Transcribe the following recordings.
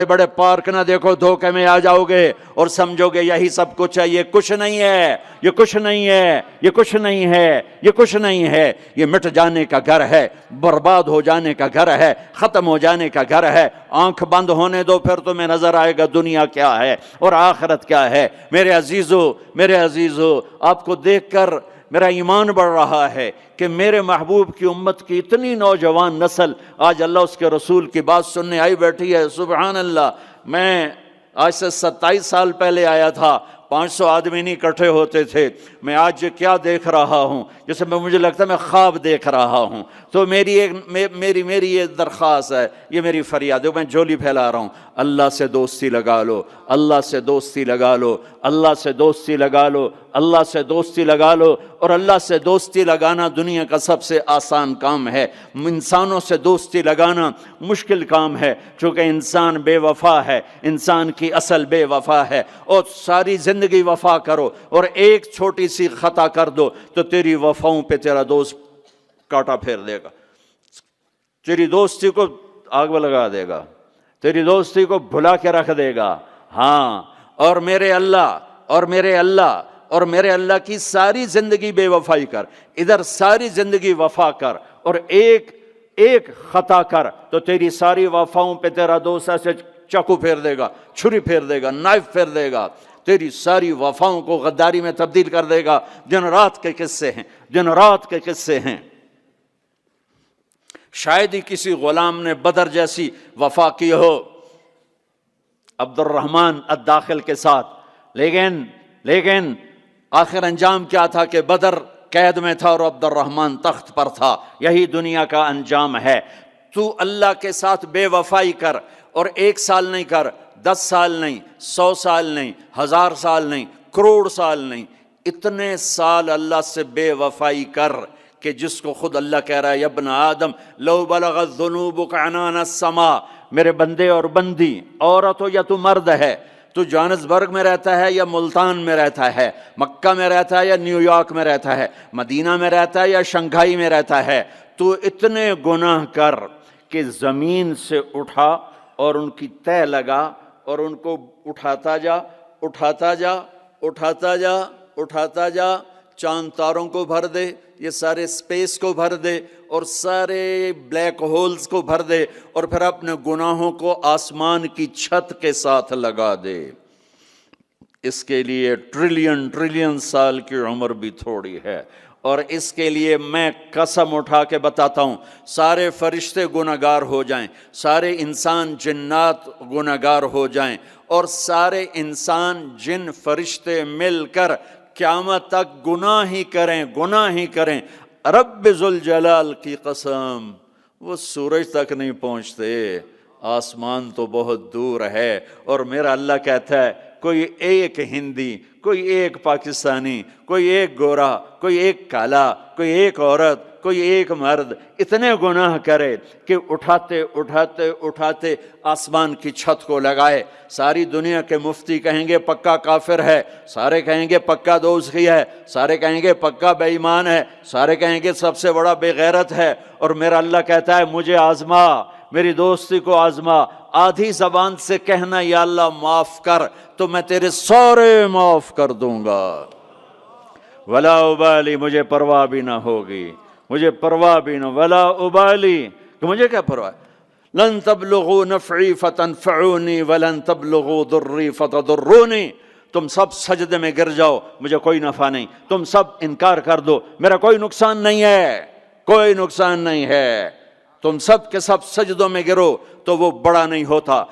بڑے پارک نہ دیکھو، دھوکے میں آ جاؤ گے اور سمجھو گے یہی سب کچھ ہے۔ یہ کچھ نہیں ہے، یہ کچھ نہیں ہے، یہ کچھ نہیں ہے، یہ کچھ نہیں ہے۔ یہ مٹ جانے کا گھر ہے، برباد ہو جانے کا گھر ہے، ختم ہو جانے کا گھر ہے۔ آنکھ بند ہونے دو، پھر تمہیں نظر آئے گا دنیا کیا ہے اور آخرت کیا ہے۔ میرے عزیزو، آپ کو دیکھ کر میرا ایمان بڑھ رہا ہے کہ میرے محبوب کی امت کی اتنی نوجوان نسل آج اللہ اس کے رسول کی بات سننے آئی بیٹھی ہے۔ سبحان اللہ۔ میں آج سے 27 سال پہلے آیا تھا، 500 آدمی نہیں اکٹھے ہوتے تھے۔ میں آج کیا دیکھ رہا ہوں، جیسے مجھے لگتا ہے میں خواب دیکھ رہا ہوں۔ تو میری یہ درخواست ہے، یہ میری فریاد ہے، میں جھولی پھیلا رہا ہوں، اللہ سے دوستی لگا لو، اللہ سے دوستی لگا لو، اللہ سے دوستی لگا لو، اللہ سے دوستی لگا لو۔ اور اللہ سے دوستی لگانا دنیا کا سب سے آسان کام ہے۔ انسانوں سے دوستی لگانا مشکل کام ہے، چونکہ انسان بے وفا ہے، انسان کی اصل بے وفا ہے۔ اور ساری زندگی وفا کرو اور ایک چھوٹی سی خطا کر دو تو تیری وفاؤں پہ تیرا دوست کاٹا پھیر دے گا، تیری دوستی کو آگ میں لگا دے گا، تیری دوستی کو بھلا کے رکھ دے گا۔ ہاں، اور میرے اللہ کی ساری زندگی بے وفائی کر، ادھر ساری زندگی وفا کر اور ایک خطا کر تو تیری ساری وفاؤں پہ تیرا دوست ایسے چاقو پھیر دے گا، چھری پھیر دے گا، نائف پھیر دے گا، تیری ساری وفاؤں کو غداری میں تبدیل کر دے گا۔ دن رات کے قصے ہیں، دن رات کے قصے ہیں۔ شاید ہی کسی غلام نے بدر جیسی وفا کی ہو عبد الرحمن الداخل کے ساتھ، لیکن آخر انجام کیا تھا کہ بدر قید میں تھا اور عبد الرحمن تخت پر تھا۔ یہی دنیا کا انجام ہے۔ تو اللہ کے ساتھ بے وفائی کر، اور 1 سال نہیں کر، 10 سال نہیں، 100 سال نہیں، 1000 سال نہیں، کروڑ سال نہیں، اتنے سال اللہ سے بے وفائی کر کہ جس کو خود اللہ کہہ رہا ہے، یا ابن آدم لو بلغت ذنوبک عنان السماء، میرے بندے اور بندی، عورت ہو یا تو مرد ہے، تو جوہانسبرگ میں رہتا ہے یا ملتان میں رہتا ہے، مکہ میں رہتا ہے یا نیو یارک میں رہتا ہے، مدینہ میں رہتا ہے یا شنگھائی میں رہتا ہے، تو اتنے گناہ کر کہ زمین سے اٹھا اور ان کی تہ لگا اور ان کو اٹھاتا جا، اٹھاتا جا، اٹھاتا جا، اٹھاتا جا، چاند تاروں کو بھر دے، یہ سارے سپیس کو بھر دے اور سارے بلیک ہولز کو بھر دے، اور پھر اپنے گناہوں کو آسمان کی چھت کے ساتھ لگا دے۔ اس کے لیے ٹریلین سال کی عمر بھی تھوڑی ہے، اور اس کے لیے میں قسم اٹھا کے بتاتا ہوں، سارے فرشتے گناہگار ہو جائیں، سارے انسان جنات گناہگار ہو جائیں، اور سارے انسان جن فرشتے مل کر قیامت تک گناہ ہی کریں، رب ذوالجلال کی قسم وہ سورج تک نہیں پہنچتے، آسمان تو بہت دور ہے۔ اور میرا اللہ کہتا ہے کوئی ایک ہندی، کوئی ایک پاکستانی، کوئی ایک گورا، کوئی ایک کالا، کوئی ایک عورت، کوئی ایک مرد اتنے گناہ کرے کہ اٹھاتے آسمان کی چھت کو لگائے، ساری دنیا کے مفتی کہیں گے پکا کافر ہے، سارے کہیں گے پکا دوزخی ہے، سارے کہیں گے پکا بے ایمان ہے، سارے کہیں گے سب سے بڑا بے غیرت ہے، اور میرا اللہ کہتا ہے مجھے آزما، میری دوستی کو آزما، آدھی زبان سے کہنا یا اللہ معاف کر تو میں تیرے سارے معاف کر دوں گا، ولا ابالی، مجھے پرواہ بھی نہ ہوگی، مجھے پرواہ بھی نہ، ولا ابالی، کہ مجھے کیا پرواہ، لن تبلغوا نفعی فتنفعونی ولن تبلغوا ضری فتضرونی، تم سب سجدے میں گر جاؤ مجھے کوئی نفع نہیں، تم سب انکار کر دو میرا کوئی نقصان نہیں ہے، کوئی نقصان نہیں ہے، تم سب کے سب سجدوں میں گرو تو وہ بڑا نہیں ہوتا،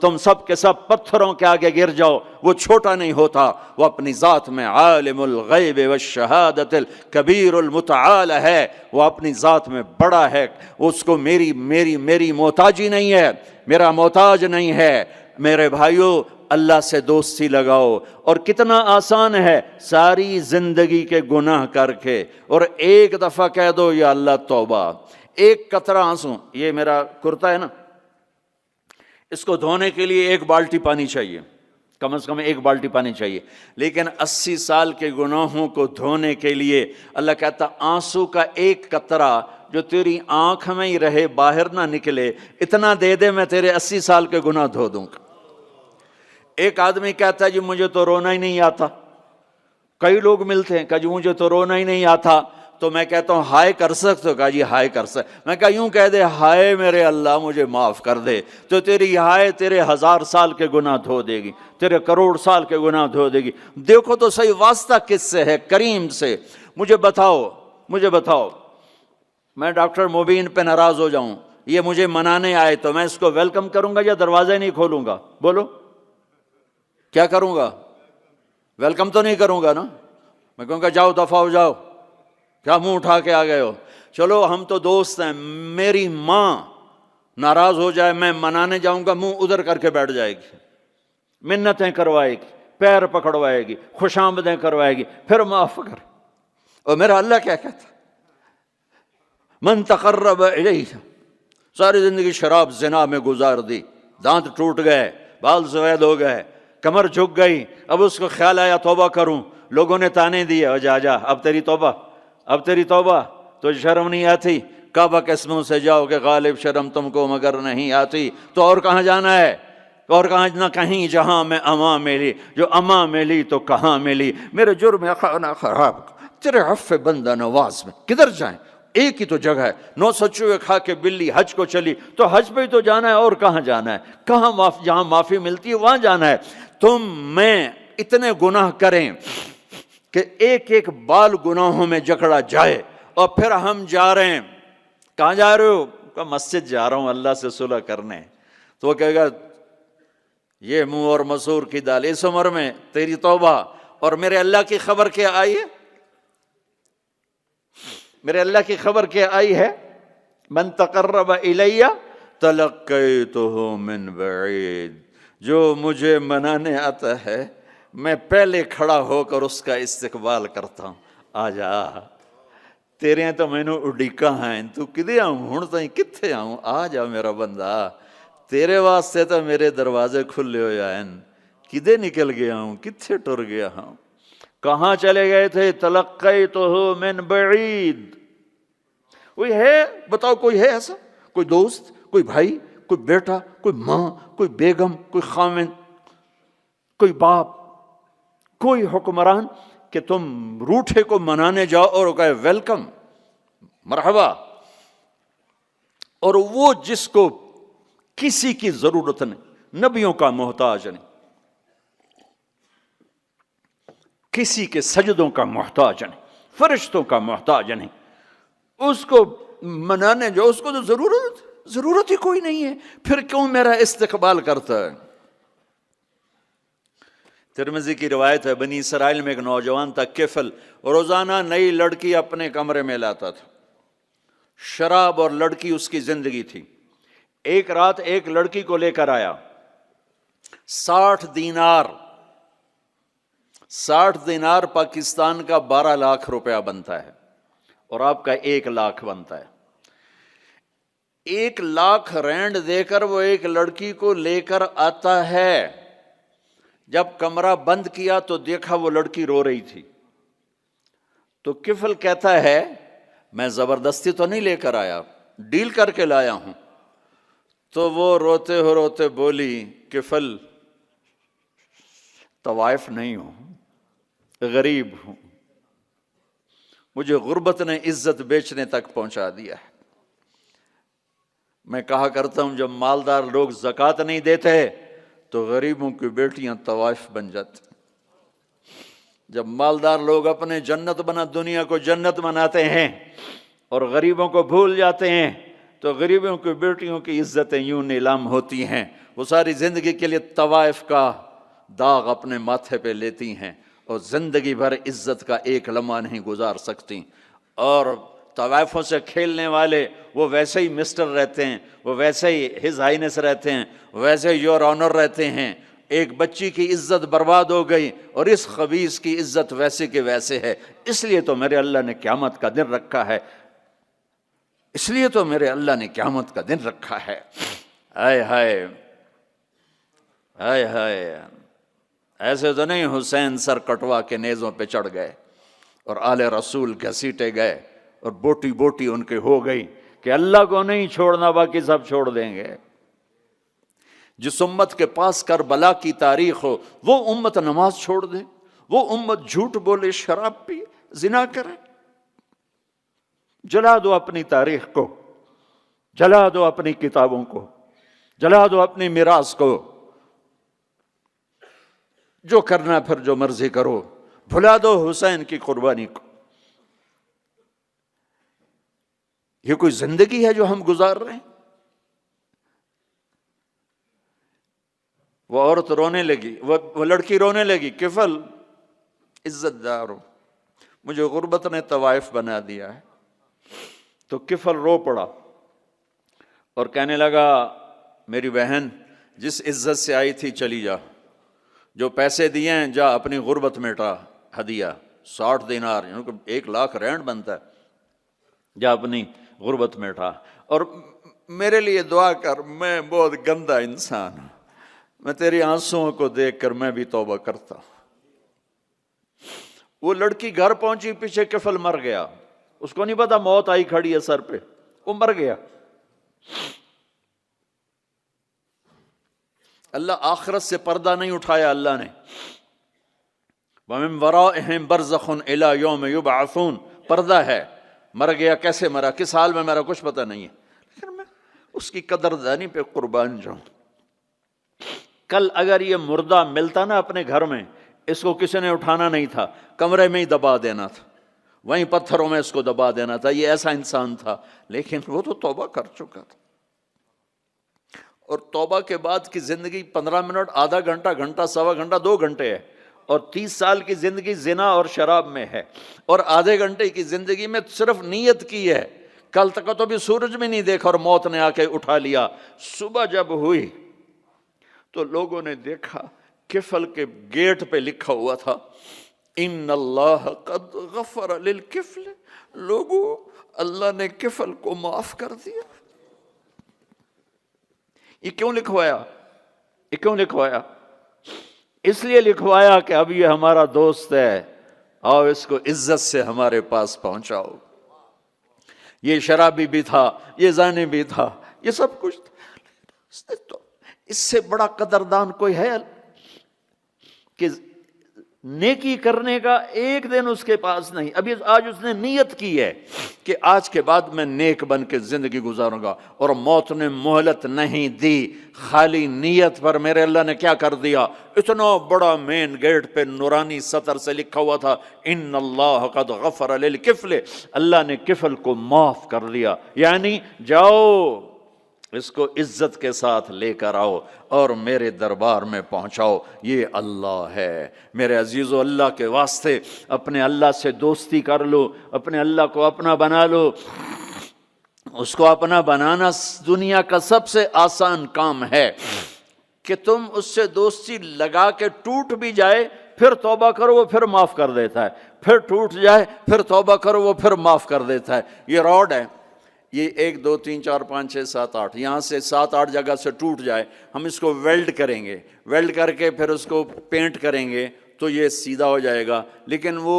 تم سب کے سب پتھروں کے آگے گر جاؤ وہ چھوٹا نہیں ہوتا، وہ اپنی ذات میں عالم الغیب والشہادت الکبیر المتعال ہے، وہ اپنی ذات میں بڑا ہے، اس کو میری محتاجی نہیں ہے، میرا محتاج نہیں ہے۔ میرے بھائیو اللہ سے دوستی لگاؤ، اور کتنا آسان ہے، ساری زندگی کے گناہ کر کے اور ایک دفعہ کہہ دو یا اللہ توبہ، ایک قطرہ آنسو، یہ میرا کرتا ہے نا، اس کو دھونے کے لیے 1 بالٹی پانی چاہیے، کم از کم 1 بالٹی پانی چاہیے. لیکن 80 سال کے گناہوں کو دھونے کے لیے اللہ کہتا آنسو کا ایک قطرہ جو تیری آنکھ میں ہی رہے باہر نہ نکلے اتنا دے دے میں تیرے 80 سال کے گناہ دھو دوں گا. ایک آدمی کہتا ہے جی مجھے تو رونا ہی نہیں آتا. کئی لوگ ملتے ہیں کہ جی مجھے تو رونا ہی نہیں آتا. تو میں کہتا ہوں ہائے کر سکتے ہو؟ کہا جی ہائے کر سکتے. میں کہا یوں کہہ دے ہائے میرے اللہ مجھے معاف کر دے، تو تیری ہائے تیرے 1000 سال کے گناہ دھو دے گی، تیرے کروڑ سال کے گناہ دھو دے گی. دیکھو تو صحیح واسطہ کس سے ہے؟ کریم سے. مجھے بتاؤ میں ڈاکٹر مبین پہ ناراض ہو جاؤں، یہ مجھے منانے آئے تو میں اس کو ویلکم کروں گا یا دروازہ نہیں کھولوں گا؟ بولو کیا کروں گا؟ ویلکم تو نہیں کروں گا نا. میں کہوں گا جاؤ دفعہ ہو جاؤ، کیا منہ اٹھا کے آ گئے ہو؟ چلو ہم تو دوست ہیں. میری ماں ناراض ہو جائے میں منانے جاؤں گا، منہ ادھر کر کے بیٹھ جائے گی، منتیں کروائے گی، پیر پکڑوائے گی، خوش آمدیں کروائے گی، پھر معاف کر. اور میرا اللہ کیا کہتا؟ من تقرب الیہ. ساری زندگی شراب زنا میں گزار دی، دانت ٹوٹ گئے، بال سفید ہو گئے، کمر جھک گئی. اب اس کو خیال آیا توبہ کروں، لوگوں نے تانے دیے جا اب تیری توبہ تو شرم نہیں آتی؟ کعبہ کے اسموں سے جاؤ کہ غالب شرم تم کو مگر نہیں آتی. تو اور کہاں جانا ہے؟ اور کہاں نہ کہیں جہاں میں اماں ملی، جو اماں ملی تو کہاں ملی. میرے جرم خانہ خراب تیرے عفو بندہ نواز میں کدھر جائیں؟ ایک ہی تو جگہ ہے. 9 سچوے کھا کے بلی حج کو چلی تو حج پہ ہی تو جانا ہے، اور کہاں جانا ہے؟ کہاں جہاں معافی ملتی ہے وہاں جانا ہے. تم میں اتنے گناہ کریں کہ ایک ایک بال گناہوں میں جکڑا جائے، اور پھر ہم جا رہے ہیں. کہاں جا رہے ہو؟ کہ مسجد جا رہا ہوں اللہ سے صلح کرنے. تو وہ کہے گا یہ منہ اور مسور کی دال، اس عمر میں تیری توبہ. اور میرے اللہ کی خبر کیا آئی ہے؟ میرے اللہ کی خبر کیا آئی ہے؟ من تقرب الی تلقیتہ من بعید. جو مجھے منانے آتا ہے میں پہلے کھڑا ہو کر اس کا استقبال کرتا ہوں. آ جا تیرے ہیں تو مینوں اڈیکا ہیں، تو کدے آؤں ہوں تائیں کتھے آؤں؟ آ جا میرا بندہ، تیرے واسطے تو میرے دروازے کھلے ہوئے ہیں. کدے نکل گیا ہوں، کتھے ٹر گیا ہوں؟ کہاں چلے گئے تھے؟ تلقیتہ من بعید. کوئی ہے بتاؤ، کوئی ہے ایسا؟ کوئی دوست، کوئی بھائی، کوئی بیٹا، کوئی ماں، کوئی بیگم، کوئی خاوند، کوئی باپ، کوئی حکمران کہ تم روٹھے کو منانے جاؤ اور کہے ویلکم، مرحبا. اور وہ جس کو کسی کی ضرورت نہیں، نبیوں کا محتاج نہیں، کسی کے سجدوں کا محتاج نہیں، فرشتوں کا محتاج نہیں، اس کو منانے جو اس کو تو ضرورت ہی کوئی نہیں ہے، پھر کیوں میرا استقبال کرتا ہے؟ ترمذی کی روایت ہے، بنی اسرائیل میں ایک نوجوان تھا کفل، روزانہ نئی لڑکی اپنے کمرے میں لاتا تھا. شراب اور لڑکی اس کی زندگی تھی. ایک رات ایک لڑکی کو لے کر آیا. 60 دینار پاکستان کا 12 لاکھ روپیہ بنتا ہے، اور آپ کا 1 لاکھ بنتا ہے. 1 لاکھ رینڈ دے کر وہ ایک لڑکی کو لے کر آتا ہے. جب کمرہ بند کیا تو دیکھا وہ لڑکی رو رہی تھی. تو کفل کہتا ہے میں زبردستی تو نہیں لے کر آیا، ڈیل کر کے لایا ہوں. تو وہ روتے روتے بولی کفل طوائف نہیں ہوں، غریب ہوں، مجھے غربت نے عزت بیچنے تک پہنچا دیا ہے. میں کہا کرتا ہوں جب مالدار لوگ زکوٰۃ نہیں دیتے تو غریبوں کی بیٹیاں طوائف بن جاتی. جب مالدار لوگ اپنے دنیا کو جنت بناتے ہیں اور غریبوں کو بھول جاتے ہیں تو غریبوں کی بیٹیوں کی عزتیں یوں نیلام ہوتی ہیں. وہ ساری زندگی کے لیے طوائف کا داغ اپنے ماتھے پہ لیتی ہیں اور زندگی بھر عزت کا ایک لمحہ نہیں گزار سکتی. اور طوائفوں سے کھیلنے والے وہ ویسے ہی مسٹر رہتے ہیں، وہ ویسے ہی ہز ہائنس رہتے ہیں، ویسے ہی یور آنر رہتے ہیں. ایک بچی کی عزت برباد ہو گئی اور اس خبیث کی عزت ویسے کے ویسے ہے. اس لیے تو میرے اللہ نے قیامت کا دن رکھا ہے، اس لیے تو میرے اللہ نے قیامت کا دن رکھا ہے. ہائے ہائے ہائے ہائے. ایسے تو نہیں حسین سر کٹوا کے نیزوں پہ چڑھ گئے اور آل رسول گھسیٹے گئے اور بوٹی بوٹی ان کے ہو گئی کہ اللہ کو نہیں چھوڑنا باقی سب چھوڑ دیں گے۔ جس امت کے پاس کربلا کی تاریخ ہو وہ امت نماز چھوڑ دے، وہ امت جھوٹ بولے، شراب پی، زنا کرے؟ جلا دو اپنی تاریخ کو، جلا دو اپنی کتابوں کو، جلا دو اپنی میراث کو، جو کرنا پھر جو مرضی کرو، بھلا دو حسین کی قربانی کو۔ یہ کوئی زندگی ہے جو ہم گزار رہے ہیں؟ وہ عورت رونے لگی، وہ لڑکی رونے لگی، کفل عزت دار ہو، مجھے غربت نے طوائف بنا دیا ہے۔ تو کفل رو پڑا اور کہنے لگا میری بہن جس عزت سے آئی تھی چلی جا، جو پیسے دیے ہیں جا اپنی غربت مٹا، ہدیہ 60 دینار یعنی کہ 1,00,000 رینڈ بنتا ہے، جا اپنی غربت مٹا، اور میرے لیے دعا کر، میں بہت گندا انسان ہوں، میں تیری آنسوؤں کو دیکھ کر میں بھی توبہ کرتا ہوں۔ وہ لڑکی گھر پہنچی، پیچھے کفل مر گیا، اس کو نہیں پتا موت آئی کھڑی ہے سر پہ، وہ مر گیا۔ اللہ آخرت سے پردہ نہیں اٹھایا اللہ نے، وَمِن وَرَائِهِمْ بَرْزَخٌ إِلَى يَوْمِ يُبْعَثُونَ، پردہ ہے، مر گیا، کیسے مرا، کس حال میں مرا، کچھ پتہ نہیں ہے، لیکن میں اس کی قدردانی پہ قربان جاؤں۔ کل اگر یہ مردہ ملتا نا اپنے گھر میں، اس کو کسی نے اٹھانا نہیں تھا، کمرے میں ہی دبا دینا تھا، وہیں پتھروں میں اس کو دبا دینا تھا، یہ ایسا انسان تھا، لیکن وہ تو توبہ کر چکا تھا۔ اور توبہ کے بعد کی زندگی 15 منٹ، آدھا گھنٹہ، گھنٹہ، سوا گھنٹہ، 2 گھنٹے ہے، اور 30 سال کی زندگی زنا اور شراب میں ہے، اور آدھے گھنٹے کی زندگی میں صرف نیت کی ہے۔ کل تک تو بھی سورج بھی نہیں دیکھا اور موت نے آ کے اٹھا لیا۔ صبح جب ہوئی تو لوگوں نے دیکھا کفل کے گیٹ پہ لکھا ہوا تھا ان اللہ قد غفر للکفل، لوگوں اللہ نے کفل کو معاف کر دیا۔ یہ کیوں لکھوایا؟ یہ کیوں لکھوایا؟ اس لیے لکھوایا کہ اب یہ ہمارا دوست ہے، آؤ اس کو عزت سے ہمارے پاس پہنچاؤ۔ یہ شرابی بھی تھا، یہ زانی بھی تھا، یہ سب کچھ تھا، تو اس سے بڑا قدردان کوئی ہے کہ نیکی کرنے کا ایک دن اس کے پاس نہیں؟ ابھی آج اس نے نیت کی ہے کہ آج کے بعد میں نیک بن کے زندگی گزاروں گا، اور موت نے مہلت نہیں دی، خالی نیت پر میرے اللہ نے کیا کر دیا، اتنا بڑا مین گیٹ پہ نورانی سطر سے لکھا ہوا تھا ان اللہ قد غفر للکفل، اللہ نے کفل کو معاف کر دیا، یعنی جاؤ اس کو عزت کے ساتھ لے کر آؤ اور میرے دربار میں پہنچاؤ، یہ اللہ ہے۔ میرے عزیزو، اللہ کے واسطے اپنے اللہ سے دوستی کر لو، اپنے اللہ کو اپنا بنا لو۔ اس کو اپنا بنانا دنیا کا سب سے آسان کام ہے کہ تم اس سے دوستی لگا کے ٹوٹ بھی جائے پھر توبہ کرو وہ پھر معاف کر دیتا ہے، پھر ٹوٹ جائے پھر توبہ کرو وہ پھر معاف کر دیتا ہے۔ یہ راڈ ہے، یہ 1 2 3 4 5 6 7 8 یہاں سے 7 8 جگہ سے ٹوٹ جائے، ہم اس کو ویلڈ کریں گے، ویلڈ کر کے پھر اس کو پینٹ کریں گے تو یہ سیدھا ہو جائے گا، لیکن وہ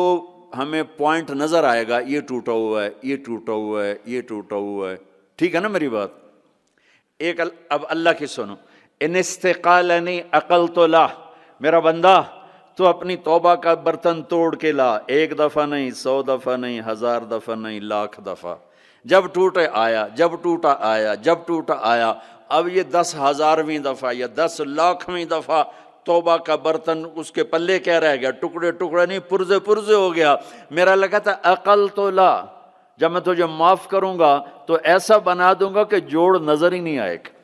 ہمیں پوائنٹ نظر آئے گا، یہ ٹوٹا ہوا ہے، یہ ٹوٹا ہوا ہے، یہ ٹوٹا ہوا ہے۔ ٹھیک ہے نا میری بات؟ ایک اب اللہ کی سنو، ان استقالنی عقلت له، میرا بندہ تو اپنی توبہ کا برتن توڑ کے لا، 1 دفعہ نہیں، 100 دفعہ نہیں، 1000 دفعہ نہیں، 1,00,000 دفعہ، جب ٹوٹے آیا، جب ٹوٹا آیا، جب ٹوٹا آیا۔ اب یہ 10,000ویں دفعہ یا 10,00,000ویں دفعہ توبہ کا برتن اس کے پلے کیا رہ گیا، ٹکڑے ٹکڑے نہیں، پرزے پرزے ہو گیا۔ میرا لگا تھا عقل تو لا، جب میں تجھے معاف کروں گا تو ایسا بنا دوں گا کہ جوڑ نظر ہی نہیں آئے گا۔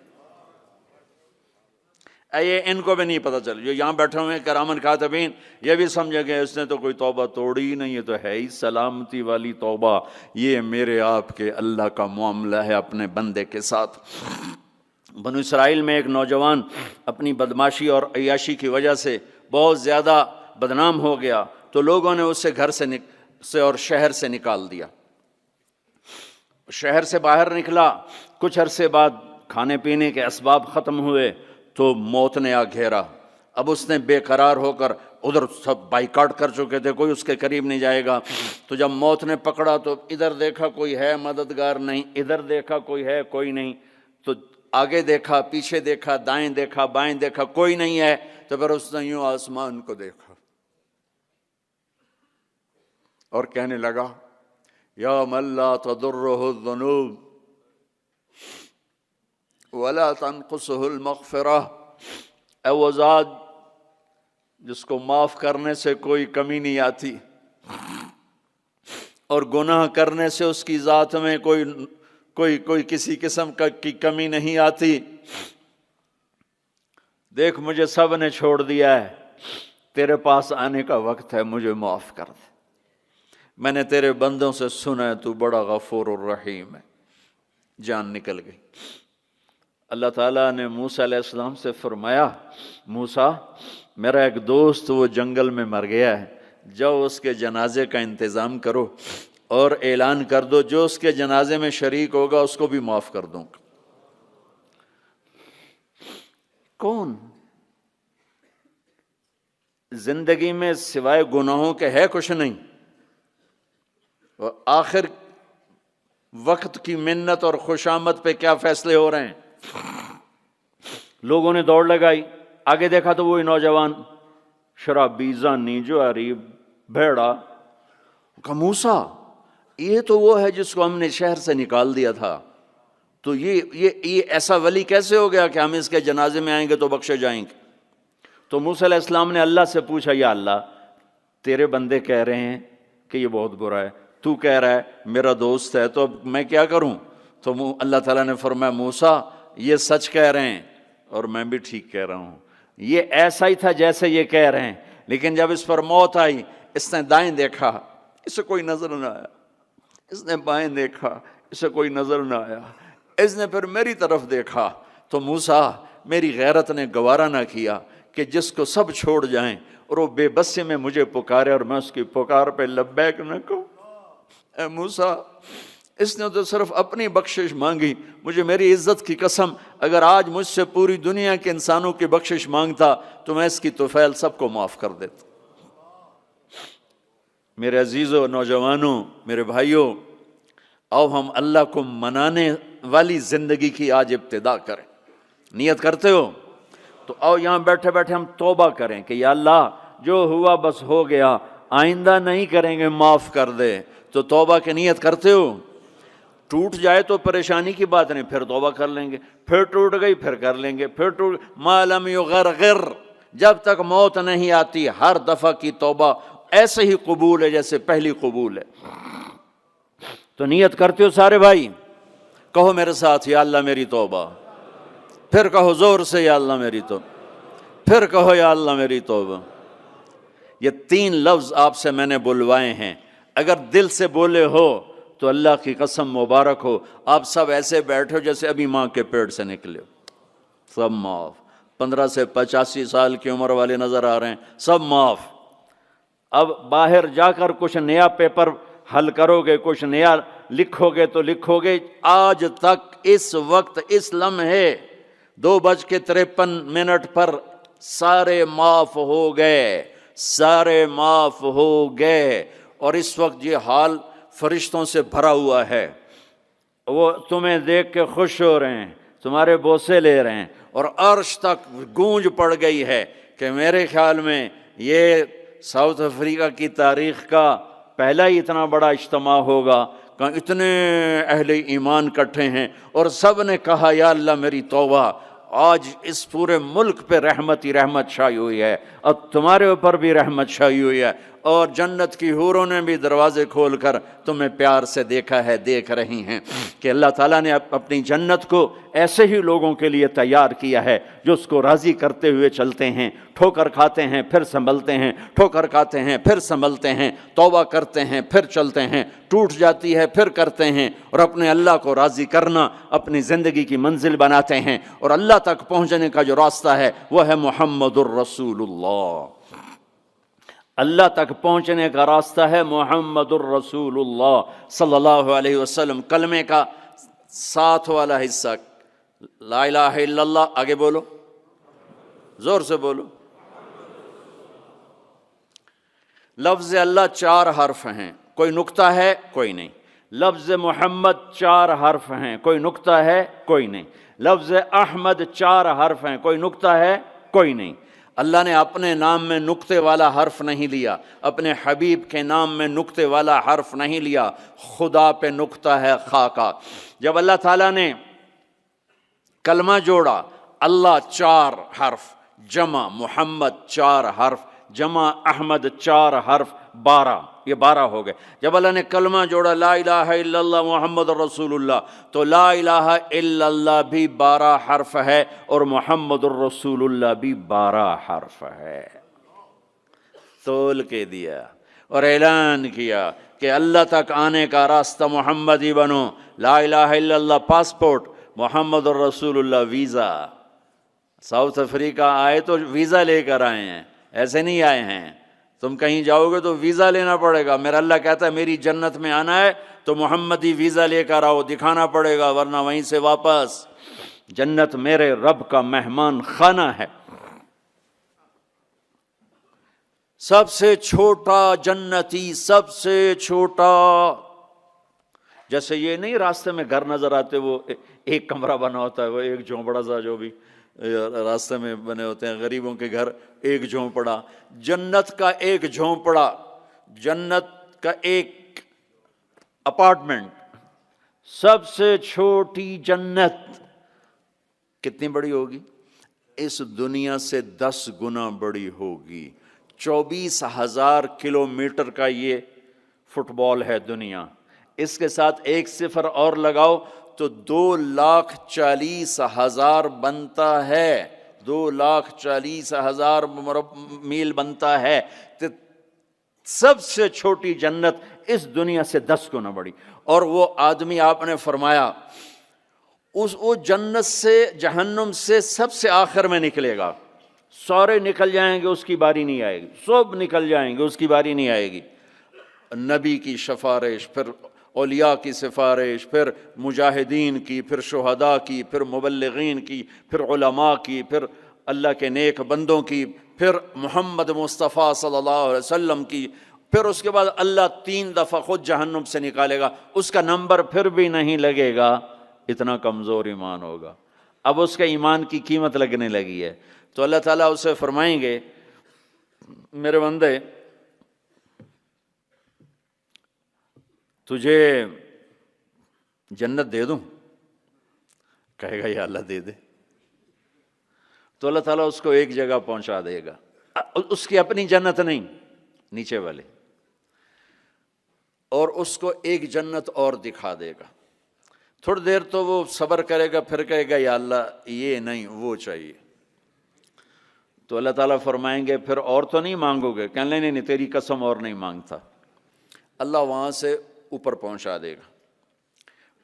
یہ ان کو بھی نہیں پتہ چل، جو یہاں بیٹھے ہوئے ہیں کرامن کاتبین، یہ بھی سمجھے گئے اس نے تو کوئی توبہ توڑی ہی نہیں، یہ تو ہے ہی سلامتی والی توبہ۔ یہ میرے آپ کے اللہ کا معاملہ ہے اپنے بندے کے ساتھ۔ بنو اسرائیل میں ایک نوجوان اپنی بدماشی اور عیاشی کی وجہ سے بہت زیادہ بدنام ہو گیا، تو لوگوں نے اسے گھر سے اور شہر سے نکال دیا۔ شہر سے باہر نکلا، کچھ عرصے بعد کھانے پینے کے اسباب ختم ہوئے تو موت نے آ گھیرا، اب اس نے بے قرار ہو کر ادھر سب بائیکاٹ کر چکے تھے، کوئی اس کے قریب نہیں جائے گا۔ تو جب موت نے پکڑا تو ادھر دیکھا کوئی ہے مددگار نہیں، ادھر دیکھا کوئی ہے کوئی نہیں، تو آگے دیکھا، پیچھے دیکھا، دائیں دیکھا، بائیں دیکھا، کوئی نہیں ہے۔ تو پھر اس نے یوں آسمان کو دیکھا اور کہنے لگا یا من لا تضرہ الذنوب ولا تنقصہ المغفرہ، اے وہ ذات جس کو معاف کرنے سے کوئی کمی نہیں آتی اور گناہ کرنے سے اس کی ذات میں کوئی کسی قسم کی کمی نہیں آتی، دیکھ مجھے سب نے چھوڑ دیا ہے، تیرے پاس آنے کا وقت ہے، مجھے معاف کر دے، میں نے تیرے بندوں سے سنا ہے تو بڑا غفور الرحیم ہے۔ جان نکل گئی۔ اللہ تعالیٰ نے موسیٰ علیہ السلام سے فرمایا موسیٰ میرا ایک دوست وہ جنگل میں مر گیا ہے، جاؤ اس کے جنازے کا انتظام کرو اور اعلان کر دو جو اس کے جنازے میں شریک ہوگا اس کو بھی معاف کر دوں گا۔ کون زندگی میں سوائے گناہوں کے ہے کچھ نہیں، اور آخر وقت کی منت اور خوشامد پہ کیا فیصلے ہو رہے ہیں۔ لوگوں نے دوڑ لگائی، آگے دیکھا تو وہی نوجوان شرابی، زانی، جواری، بھیڑا۔ کہا موسیٰ یہ تو وہ ہے جس کو ہم نے شہر سے نکال دیا تھا، تو یہ ایسا ولی کیسے ہو گیا کہ ہم اس کے جنازے میں آئیں گے تو بخشے جائیں گے؟ تو موسیٰ علیہ السلام نے اللہ سے پوچھا یا اللہ تیرے بندے کہہ رہے ہیں کہ یہ بہت برا ہے، تو کہہ رہا ہے میرا دوست ہے، تو اب میں کیا کروں؟ تو اللہ تعالیٰ نے فرمایا موسیٰ یہ سچ کہہ رہے ہیں اور میں بھی ٹھیک کہہ رہا ہوں، یہ ایسا ہی تھا جیسے یہ کہہ رہے ہیں، لیکن جب اس پر موت آئی اس نے دائیں دیکھا، اسے کوئی نظر نہ آیا، اس نے بائیں دیکھا، اسے کوئی نظر نہ آیا، اس نے پھر میری طرف دیکھا، تو موسیٰ میری غیرت نے گوارا نہ کیا کہ جس کو سب چھوڑ جائیں اور وہ بے بسی میں مجھے پکارے اور میں اس کی پکار پہ لبیک نہ کہوں۔ اے موسیٰ اس نے تو صرف اپنی بخشش مانگی، مجھے میری عزت کی قسم اگر آج مجھ سے پوری دنیا کے انسانوں کی بخشش مانگتا تو میں اس کی طفیل سب کو معاف کر دیتا۔ میرے عزیزوں، نوجوانوں، میرے بھائیوں، آؤ ہم اللہ کو منانے والی زندگی کی آج ابتدا کریں۔ نیت کرتے ہو تو آؤ یہاں بیٹھے بیٹھے ہم توبہ کریں کہ یا اللہ جو ہوا بس ہو گیا، آئندہ نہیں کریں گے، معاف کر دے۔ تو توبہ کی نیت کرتے ہو؟ ٹوٹ جائے تو پریشانی کی بات نہیں، پھر توبہ کر لیں گے، پھر ٹوٹ گئی پھر کر لیں گے، پھر ٹوٹ ما لم یغرغر، جب تک موت نہیں آتی ہر دفعہ کی توبہ ایسے ہی قبول ہے جیسے پہلی قبول ہے۔ تو نیت کرتے ہو سارے بھائی؟ کہو میرے ساتھ یا اللہ میری توبہ، پھر کہو زور سے یا اللہ میری توبہ، پھر کہو یا اللہ میری توبہ۔ یہ 3 لفظ آپ سے میں نے بلوائے ہیں، اگر دل سے بولے ہو تو اللہ کی قسم مبارک ہو، آپ سب ایسے بیٹھو جیسے ابھی ماں کے پیٹ سے نکلے ہو، سب معاف۔ 15 سے 85 سال کی عمر والے نظر آ رہے ہیں، سب معاف۔ اب باہر جا کر کچھ نیا پیپر حل کرو گے، کچھ نیا لکھو گے تو لکھو گے آج تک اس وقت اس لمحے 2:53 پر سارے معاف ہو گئے، سارے معاف ہو گئے، اور اس وقت یہ حال فرشتوں سے بھرا ہوا ہے، وہ تمہیں دیکھ کے خوش ہو رہے ہیں، تمہارے بوسے لے رہے ہیں، اور عرش تک گونج پڑ گئی ہے کہ میرے خیال میں یہ ساؤتھ افریقہ کی تاریخ کا پہلا ہی اتنا بڑا اجتماع ہوگا کہ اتنے اہل ایمان کٹھے ہیں، اور سب نے کہا یا اللہ میری توبہ۔ آج اس پورے ملک پہ رحمت ہی رحمت چھائی ہوئی ہے، اور تمہارے اوپر بھی رحمت چھائی ہوئی ہے، اور جنت کی حوروں نے بھی دروازے کھول کر تمہیں پیار سے دیکھا ہے، دیکھ رہی ہیں کہ اللہ تعالیٰ نے اپنی جنت کو ایسے ہی لوگوں کے لیے تیار کیا ہے جو اس کو راضی کرتے ہوئے چلتے ہیں، ٹھوکر کھاتے ہیں پھر سنبھلتے ہیں، ٹھوکر کھاتے ہیں پھر سنبھلتے ہیں، توبہ کرتے ہیں پھر چلتے ہیں، ٹوٹ جاتی ہے پھر کرتے ہیں، اور اپنے اللہ کو راضی کرنا اپنی زندگی کی منزل بناتے ہیں، اور اللہ تک پہنچنے کا جو راستہ ہے وہ ہے محمد الرسول اللہ۔ اللہ تک پہنچنے کا راستہ ہے محمد الرسول اللہ صلی اللہ علیہ وسلم۔ کلمے کا 7 والا حصہ لا الہ الا اللہ، آگے بولو، زور سے بولو، لفظ اللہ 4 حرف ہیں، کوئی نقطہ ہے کوئی نہیں. لفظ محمد 4 حرف ہیں، کوئی نقطہ ہے کوئی نہیں. لفظ احمد 4 حرف ہیں، کوئی نقطہ ہے کوئی نہیں. اللہ نے اپنے نام میں نقطے والا حرف نہیں لیا، اپنے حبیب کے نام میں نقطے والا حرف نہیں لیا. خدا پہ نقطہ ہے خا کا. جب اللہ تعالیٰ نے کلمہ جوڑا، اللہ 4 حرف، جمع محمد 4 حرف، جمع احمد 4 حرف، 12، یہ 12 ہو گئے. جب اللہ نے کلمہ جوڑا لا الہ الا اللہ محمد رسول اللہ، تو لا الہ الا اللہ بھی 12 حرف ہے اور محمد الرسول اللہ بھی 12 حرف ہے. تول کے دیا اور اعلان کیا کہ اللہ تک آنے کا راستہ محمدی بنو. لا الہ الا اللہ پاسپورٹ، محمد الرسول اللہ ویزا. ساؤتھ افریقہ آئے تو ویزا لے کر آئے ہیں، ایسے نہیں آئے ہیں. تم کہیں جاؤ گے تو ویزا لینا پڑے گا. میرا اللہ کہتا ہے میری جنت میں آنا ہے تو محمدی ویزا لے کر آؤ، دکھانا پڑے گا، ورنہ وہیں سے واپس. جنت میرے رب کا مہمان خانہ ہے. سب سے چھوٹا جنتی، سب سے چھوٹا. جیسے یہ نہیں راستے میں گھر نظر آتے، وہ ایک کمرہ بنا ہوتا ہے، وہ ایک جھونپڑا سا جو بھی راستے میں بنے ہوتے ہیں غریبوں کے گھر، ایک جھونپڑا. جنت کا ایک جھونپڑا، جنت کا ایک اپارٹمنٹ، سب سے چھوٹی جنت کتنی بڑی ہوگی؟ اس دنیا سے 10 گنا بڑی ہوگی. 24,000 کلومیٹر کا یہ فٹ بال ہے دنیا. اس کے ساتھ 1 صفر اور لگاؤ تو 2,40,000 بنتا ہے. 2,40,000 میل بنتا ہے. تو سب سے چھوٹی جنت اس دنیا سے 10 گنا بڑی. اور وہ آدمی آپ نے فرمایا وہ جنت سے، جہنم سے سب سے آخر میں نکلے گا. سارے نکل جائیں گے، اس کی باری نہیں آئے گی. سب نکل جائیں گے، اس کی باری نہیں آئے گی. نبی کی سفارش، پھر اولیاء کی سفارش، پھر مجاہدین کی، پھر شہداء کی، پھر مبلغین کی، پھر علماء کی، پھر اللہ کے نیک بندوں کی، پھر محمد مصطفیٰ صلی اللہ علیہ وسلم کی. پھر اس کے بعد اللہ 3 دفعہ خود جہنم سے نکالے گا. اس کا نمبر پھر بھی نہیں لگے گا، اتنا کمزور ایمان ہوگا. اب اس کے ایمان کی قیمت لگنے لگی ہے. تو اللہ تعالیٰ اسے فرمائیں گے میرے بندے تجھے جنت دے دوں؟ کہے گا یا اللہ دے دے. تو اللہ تعالیٰ اس کو ایک جگہ پہنچا دے گا، اس کی اپنی جنت نہیں، نیچے والے، اور اس کو ایک جنت اور دکھا دے گا. تھوڑی دیر تو وہ صبر کرے گا، پھر کہے گا یا اللہ یہ نہیں وہ چاہیے. تو اللہ تعالیٰ فرمائیں گے پھر اور تو نہیں مانگو گے؟ کہنے نہیں تیری قسم اور نہیں مانگتا. اللہ وہاں سے اوپر پہنچا دے گا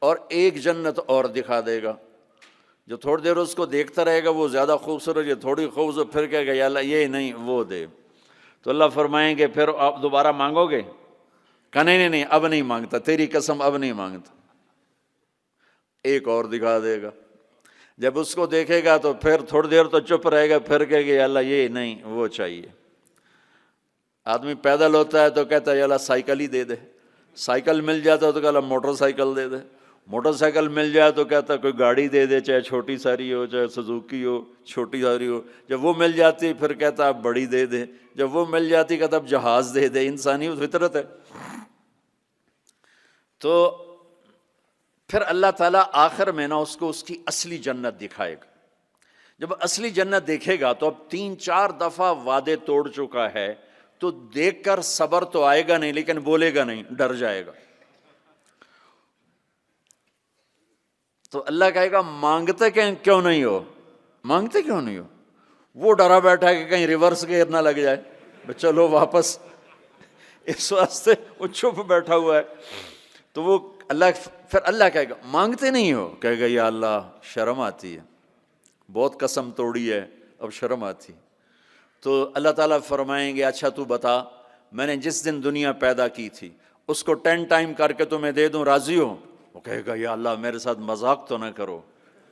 اور ایک جنت اور دکھا دے گا. جو تھوڑی دیر اس کو دیکھتا رہے گا وہ زیادہ خوبصورت، یہ تھوڑی خوبصورت، پھر کہے گا یا اللہ یہ نہیں وہ دے. تو اللہ فرمائیں گے پھر آپ دوبارہ مانگو گے؟ کہنے نہیں اب نہیں مانگتا، تیری قسم اب نہیں مانگتا. ایک اور دکھا دے گا. جب اس کو دیکھے گا تو پھر تھوڑی دیر تو چپ رہے گا، پھر کہے گا یا اللہ یہ نہیں وہ چاہیے. آدمی پیدل ہوتا ہے تو کہتا ہے یا اللہ سائیکل ہی دے دے. سائیکل مل جاتا ہے تو کہتا موٹر سائیکل دے دے. موٹر سائیکل مل جائے تو کہتا کوئی گاڑی دے دے، چاہے چھوٹی ساری ہو، چاہے سزوکی ہو، چھوٹی ساری ہو. جب وہ مل جاتی پھر کہتا اب بڑی دے دے. جب وہ مل جاتی کہتا اب جہاز دے دے. انسانی فطرت ہے. تو پھر اللہ تعالیٰ آخر میں نا اس کو اس کی اصلی جنت دکھائے گا. جب اصلی جنت دیکھے گا تو اب 3-4 دفعہ وعدے توڑ چکا ہے، تو دیکھ کر صبر تو آئے گا نہیں، لیکن بولے گا نہیں، ڈر جائے گا. تو اللہ کہے گا مانگتے کیوں نہیں ہو؟ مانگتے کیوں نہیں ہو؟ وہ ڈرا بیٹھا ہے کہ کہیں ریورس گیئر نہ لگ جائے، چلو واپس، اس واسطے وہ چھپ بیٹھا ہوا ہے. تو وہ پھر اللہ کہے گا مانگتے نہیں ہو؟ کہے گا یا اللہ شرم آتی ہے، بہت قسم توڑی ہے، اب شرم آتی. تو اللہ تعالیٰ فرمائیں گے اچھا تو بتا، میں نے جس دن دنیا پیدا کی تھی اس کو 10 ٹائم کر کے تمہیں دے دوں، راضی ہو؟ وہ کہے گا یا اللہ میرے ساتھ مذاق تو نہ کرو،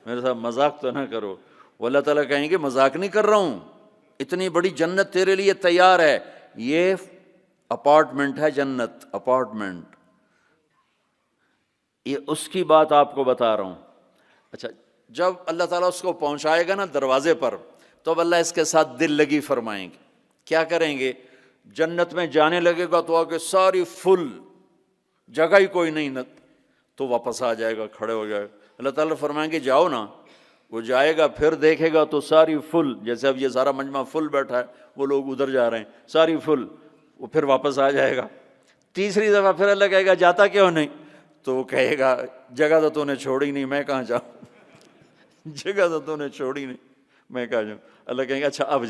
میرے ساتھ مذاق تو نہ کرو. وہ اللہ تعالیٰ کہیں گے مذاق نہیں کر رہا ہوں، اتنی بڑی جنت تیرے لیے تیار ہے. یہ اپارٹمنٹ ہے جنت، اپارٹمنٹ، یہ اس کی بات آپ کو بتا رہا ہوں۔ اچھا، جب اللہ تعالیٰ اس کو پہنچائے گا نا دروازے پر، تو اب اللہ اس کے ساتھ دل لگی فرمائیں گے۔ کیا کریں گے؟ جنت میں جانے لگے گا تو آگے ساری فل، جگہ ہی کوئی نہیں نہ، تو واپس آ جائے گا، کھڑے ہو جائے گا۔ اللہ تعالیٰ فرمائیں گے جاؤ نا، وہ جائے گا، پھر دیکھے گا تو ساری فل، جیسے اب یہ سارا مجمع فل بیٹھا ہے، وہ لوگ ادھر جا رہے ہیں، ساری فل، وہ پھر واپس آ جائے گا۔ تیسری دفعہ پھر اللہ کہے گا جاتا کیوں نہیں؟ تو وہ کہے گا جگہ تو نے چھوڑی نہیں، میں کہاں جاؤں، جگہ تو نے چھوڑی نہیں، میں کہاں جاؤں۔ اللہ کہیں گے اچھا اب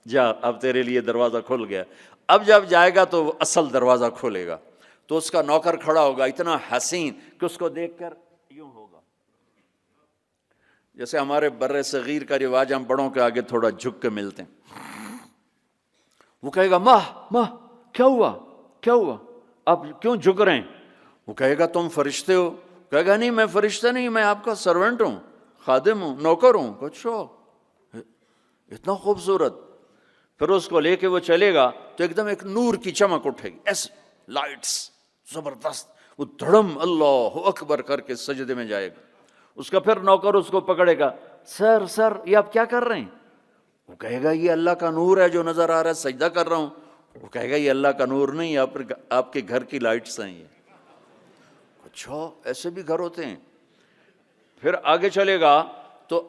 جا، اب تیرے لیے دروازہ کھل گیا۔ اب جب جائے گا تو وہ اصل دروازہ کھولے گا، تو اس کا نوکر کھڑا ہوگا اتنا حسین کہ اس کو دیکھ کر یوں ہوگا، جیسے ہمارے بر صغیر کا رواج، ہم بڑوں کے آگے تھوڑا جھک کے ملتے ہیں۔ وہ کہے گا ماہ کیا ہوا آپ کیوں جھک رہے ہیں؟ وہ کہے گا تم فرشتے ہو؟ کہے گا نہیں میں فرشتہ نہیں، میں آپ کا سرونٹ ہوں، خادم ہوں، نوکر ہوں۔ اچھا، اتنا خوبصورت۔ پھر اس کو لے کے وہ چلے گا تو ایک دم ایک نور کی چمک اٹھے گی، ایسے لائٹس زبردست، وہ دھڑم اللہ اکبر کر کے سجدے میں جائے گا۔ اس کا پھر نوکر اس کو پکڑے گا، سر یہ آپ کیا کر رہے ہیں؟ وہ کہے گا یہ اللہ کا نور ہے جو نظر آ رہا ہے، سجدہ کر رہا ہوں۔ وہ کہے گا یہ اللہ کا نور نہیں، آپ کے گھر کی لائٹس ہیں یہ۔ اچھا، ایسے بھی گھر ہوتے ہیں؟ پھر آگے چلے گا تو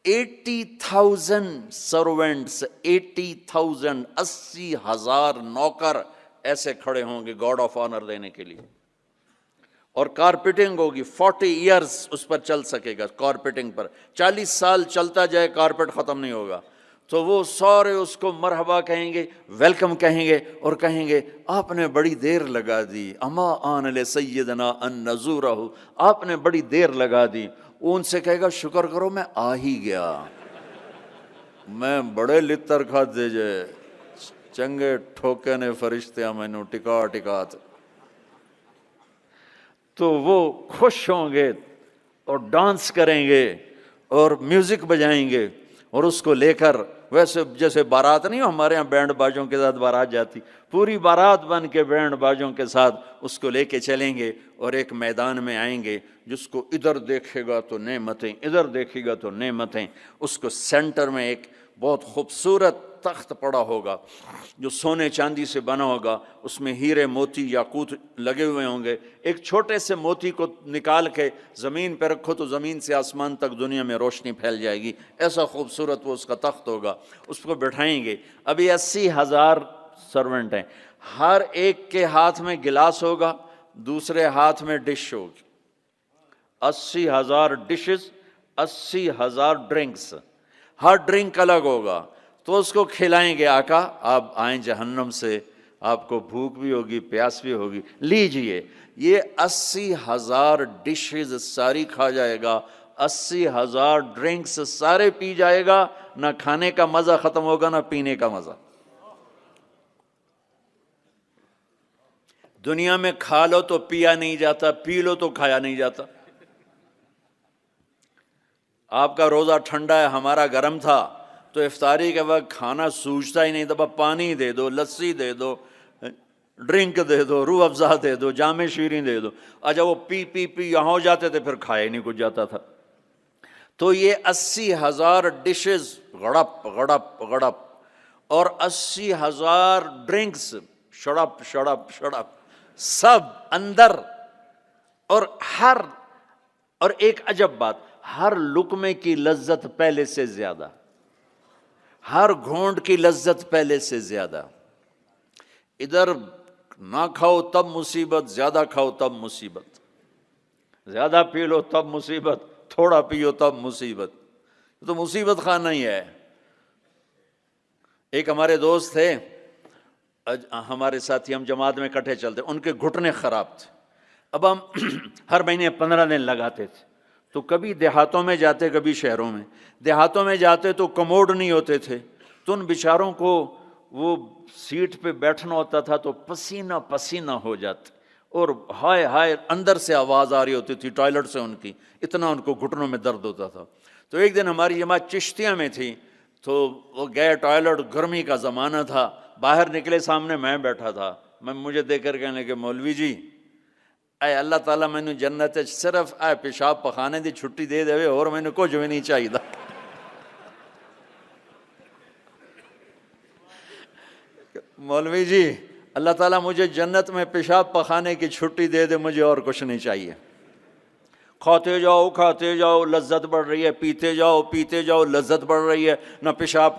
80,000 سرونٹس، 80,000، 80,000 نوکر ایسے کھڑے ہوں گے گاڈ آف آنر دینے کے لیے، اور کارپیٹنگ ہوگی 40 ایئرز اس پر چل سکے گا، کارپیٹنگ پر 40 سال چلتا جائے، کارپیٹ ختم نہیں ہوگا۔ تو وہ سارے اس کو مرحبا کہیں گے، ویلکم کہیں گے، اور کہیں گے آپ نے بڑی دیر لگا دی، اما آن لسیدنا ان نزورہ، آپ نے بڑی دیر لگا دی۔ وہ ان سے کہے گا شکر کرو میں آ ہی گیا، میں بڑے لتر کھاتے جے، چنگے ٹھوکے نے فرشتے مینوں ٹکات۔ تو وہ خوش ہوں گے اور ڈانس کریں گے اور میوزک بجائیں گے، اور اس کو لے کر، ویسے جیسے بارات نہیں ہو ہمارے ہاں بینڈ باجوں کے ساتھ بارات جاتی، پوری بارات بن کے بینڈ باجوں کے ساتھ اس کو لے کے چلیں گے، اور ایک میدان میں آئیں گے جس کو ادھر دیکھے گا تو نعمتیں، ادھر دیکھے گا تو نعمتیں۔ اس کو سینٹر میں ایک بہت خوبصورت تخت پڑا ہوگا جو سونے چاندی سے بنا ہوگا، اس میں ہیرے موتی یاقوت لگے ہوئے ہوں گے۔ ایک چھوٹے سے موتی کو نکال کے زمین پہ رکھو تو زمین سے آسمان تک دنیا میں روشنی پھیل جائے گی، ایسا خوبصورت وہ اس کا تخت ہوگا۔ اس کو بٹھائیں گے۔ ابھی 80,000 سرونٹ ہیں، ہر ایک کے ہاتھ میں گلاس ہوگا، دوسرے ہاتھ میں ڈش ہوگی، 80,000 ڈشز، 80,000 ڈرنکس، ہر ڈرنک الگ ہوگا۔ تو اس کو کھلائیں گے، آقا آپ آئیں جہنم سے، آپ کو بھوک بھی ہوگی، پیاس بھی ہوگی، لیجئے یہ 80,000 ڈشز ساری کھا جائے گا، 80,000 ڈرنکس سارے پی جائے گا، نہ کھانے کا مزہ ختم ہوگا نہ پینے کا مزہ۔ دنیا میں کھا لو تو پیا نہیں جاتا، پی لو تو کھایا نہیں جاتا۔ آپ کا روزہ ٹھنڈا ہے، ہمارا گرم تھا، تو افطاری کے وقت کھانا سوجتا ہی نہیں تھا، پانی دے دو، لسی دے دو، ڈرنک دے دو، روح افزا دے دو، جام شیریں دے دو۔ اچھا وہ پی یہاں ہو جاتے تھے، پھر کھایا نہیں کچھ جاتا تھا۔ تو یہ 80,000 ڈشز غڑپ غڑپ غڑپ، اور 80,000 ڈرنکس شڑپ شڑپ شڑپ، سب اندر۔ اور ایک عجب بات، ہر لقمے کی لذت پہلے سے زیادہ، ہر گھونٹ کی لذت پہلے سے زیادہ۔ ادھر نہ کھاؤ تب مصیبت، زیادہ کھاؤ تب مصیبت، زیادہ پی لو تب مصیبت، تھوڑا پیو تب مصیبت، تو مصیبت خانہ ہی ہے۔ ایک ہمارے دوست تھے، ہمارے ساتھی، ہم جماعت میں کٹھے چلتے، ان کے گھٹنے خراب تھے۔ اب ہم ہر مہینے 15 دن لگاتے تھے، تو کبھی دیہاتوں میں جاتے کبھی شہروں میں۔ دیہاتوں میں جاتے تو کموڈ نہیں ہوتے تھے، تو ان بیچاروں کو وہ سیٹ پہ بیٹھنا ہوتا تھا تو پسینہ پسینہ ہو جاتے، اور ہائے ہائے اندر سے آواز آ رہی ہوتی تھی ٹوائلٹ سے ان کی، اتنا ان کو گھٹنوں میں درد ہوتا تھا۔ تو ایک دن ہماری جماعت چشتیہ میں تھی، تو وہ گئے ٹوائلٹ، گرمی کا زمانہ تھا، باہر نکلے سامنے میں بیٹھا تھا، مجھے دیکھ کر کہنے لگے مولوی جی اے اللہ تعالیٰ میں نے جنت صرف اے پیشاب پخانے دی چھٹی دے دے اور میں نے کچھ بھی نہیں چاہیے تھا۔ مولوی جی اللہ تعالیٰ مجھے جنت میں پیشاب پخانے کی چھٹی دے دے، مجھے اور کچھ نہیں چاہیے۔ کھاتے جاؤ لذت بڑھ رہی ہے، پیتے جاؤ لذت بڑھ رہی ہے، نہ پیشاب